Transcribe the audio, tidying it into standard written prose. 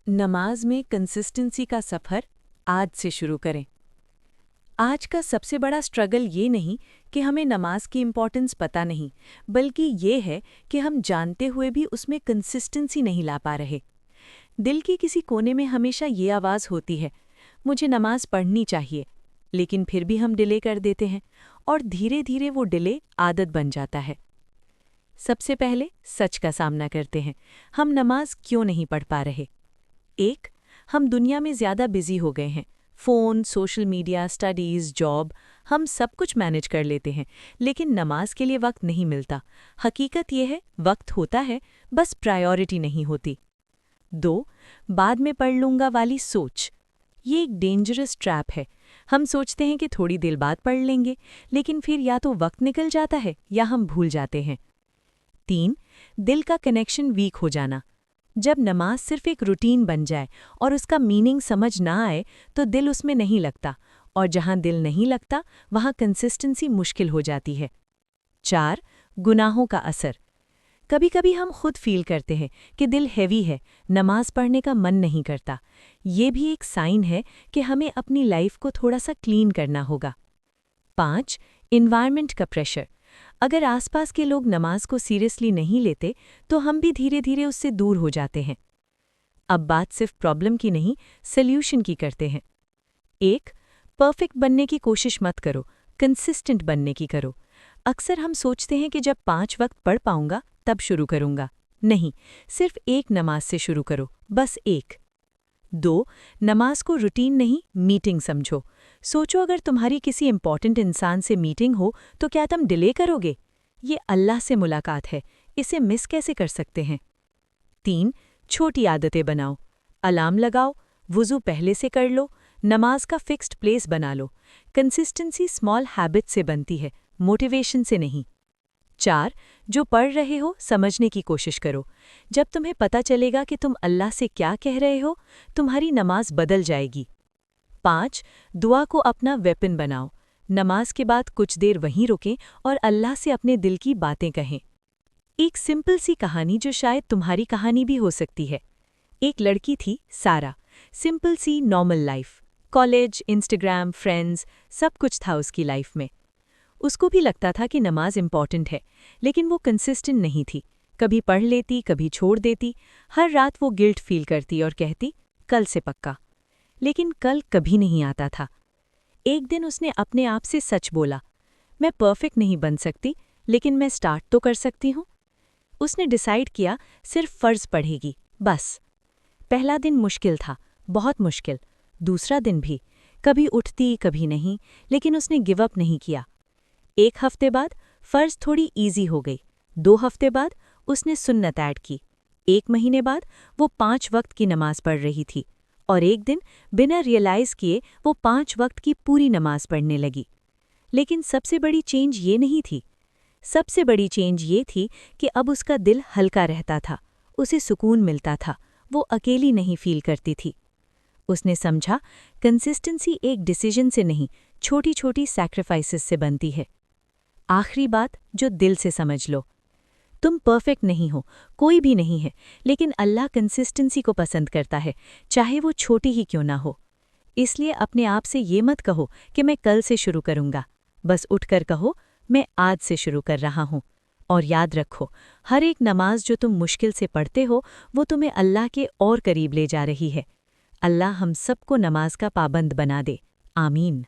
नमाज में कंसिस्टेंसी का सफ़र आज से शुरू करें। आज का सबसे बड़ा स्ट्रगल ये नहीं कि हमें नमाज की इम्पोर्टेंस पता नहीं, बल्कि ये है कि हम जानते हुए भी उसमें कंसिस्टेंसी नहीं ला पा रहे। दिल की किसी कोने में हमेशा ये आवाज़ होती है, मुझे नमाज पढ़नी चाहिए, लेकिन फिर भी हम डिले कर देते हैं और धीरे धीरे वो डिले आदत बन जाता है। सबसे पहले सच का सामना करते हैं, हम नमाज क्यों नहीं पढ़ पा रहे। एक, हम दुनिया में ज़्यादा बिजी हो गए हैं। Phone, social media, studies, job, हम सब कुछ मैनेज कर लेते हैं, लेकिन नमाज के लिए वक्त नहीं मिलता। हकीकत यह है, वक्त होता है, बस प्रायोरिटी नहीं होती। दो, बाद में पढ़ लूँगा वाली सोच। ये एक डेंजरस ट्रैप है। हम सोचते हैं कि थोड़ी देर बाद पढ़ लेंगे, लेकिन फिर या तो वक्त निकल जाता है या हम भूल जाते हैं। तीन, दिल का कनेक्शन वीक हो जाना। जब नमाज सिर्फ एक रूटीन बन जाए और उसका मीनिंग समझ ना आए तो दिल उसमें नहीं लगता, और जहां दिल नहीं लगता वहां कंसिस्टेंसी मुश्किल हो जाती है। चार, गुनाहों का असर। कभी कभी हम खुद फील करते हैं कि दिल हैवी है, नमाज पढ़ने का मन नहीं करता। ये भी एक साइन है कि हमें अपनी लाइफ को थोड़ा सा क्लीन करना होगा। 5, एनवायरनमेंट का प्रेशर। अगर आसपास के लोग नमाज को सीरियसली नहीं लेते तो हम भी धीरे धीरे उससे दूर हो जाते हैं। अब बात सिर्फ प्रॉब्लम की नहीं, सल्यूशन की करते हैं। एक, परफेक्ट बनने की कोशिश मत करो, कंसिस्टेंट बनने की करो। अक्सर हम सोचते हैं कि जब 5 वक्त पढ़ पाऊंगा तब शुरू करूंगा। नहीं, सिर्फ एक नमाज से शुरू करो, बस एक। 2, नमाज को रूटीन नहीं, मीटिंग समझो। सोचो, अगर तुम्हारी किसी इंपॉर्टेंट इंसान से मीटिंग हो तो क्या तुम डिले करोगे? ये अल्लाह से मुलाकात है, इसे मिस कैसे कर सकते हैं? 3, छोटी आदतें बनाओ। अलार्म लगाओ, वुज़ू पहले से कर लो, नमाज का फिक्स्ड प्लेस बना लो। कंसिस्टेंसी स्मॉल हैबिट से बनती है, मोटिवेशन से नहीं। 4, जो पढ़ रहे हो समझने की कोशिश करो। जब तुम्हें पता चलेगा कि तुम अल्लाह से क्या कह रहे हो, तुम्हारी नमाज बदल जाएगी। 5, दुआ को अपना वेपन बनाओ। नमाज के बाद कुछ देर वहीं रुकें और अल्लाह से अपने दिल की बातें कहें। एक सिंपल सी कहानी जो शायद तुम्हारी कहानी भी हो सकती है। एक लड़की थी, सारा। सिंपल सी normal life, college, Instagram, friends, सब कुछ था उसकी लाइफ में। उसको भी लगता था कि नमाज इम्पॉर्टेंट है, लेकिन वो कंसिस्टेंट नहीं थी। कभी पढ़ लेती, कभी छोड़ देती। हर रात वो गिल्ट फील करती और कहती, कल से पक्का। लेकिन कल कभी नहीं आता था। एक दिन उसने अपने आप से सच बोला, मैं परफेक्ट नहीं बन सकती, लेकिन मैं स्टार्ट तो कर सकती हूँ। उसने डिसाइड किया, सिर्फ फ़र्ज़ पढ़ेगी, बस। पहला दिन मुश्किल था, बहुत मुश्किल। दूसरा दिन भी, कभी उठती कभी नहीं, लेकिन उसने गिव अप नहीं किया। 1 हफ्ते बाद फ़र्ज़ थोड़ी ईजी हो गई। 2 हफ्ते बाद उसने सुन्नत ऐड की। 1 महीने बाद वो 5 वक्त की नमाज पढ़ रही थी, और एक दिन बिना रियलाइज़ किए वो 5 वक्त की पूरी नमाज पढ़ने लगी। लेकिन सबसे बड़ी चेंज ये नहीं थी। सबसे बड़ी चेंज ये थी कि अब उसका दिल हल्का रहता था, उसे सुकून मिलता था, वो अकेली नहीं फील करती थी। उसने समझा, कंसिस्टेंसी एक डिसीजन से नहीं, छोटी छोटी सैक्रिफाइसेस से बनती है। आखिरी बात जो दिल से समझ लो, तुम परफेक्ट नहीं हो, कोई भी नहीं है, लेकिन अल्लाह कंसिस्टेंसी को पसंद करता है, चाहे वो छोटी ही क्यों ना हो। इसलिए अपने आप से ये मत कहो कि मैं कल से शुरू करूंगा, बस उठकर कहो, मैं आज से शुरू कर रहा हूँ। और याद रखो, हर एक नमाज जो तुम मुश्किल से पढ़ते हो वो तुम्हें अल्लाह के और करीब ले जा रही है। अल्लाह हम सबको नमाज का पाबंद बना दे। आमीन।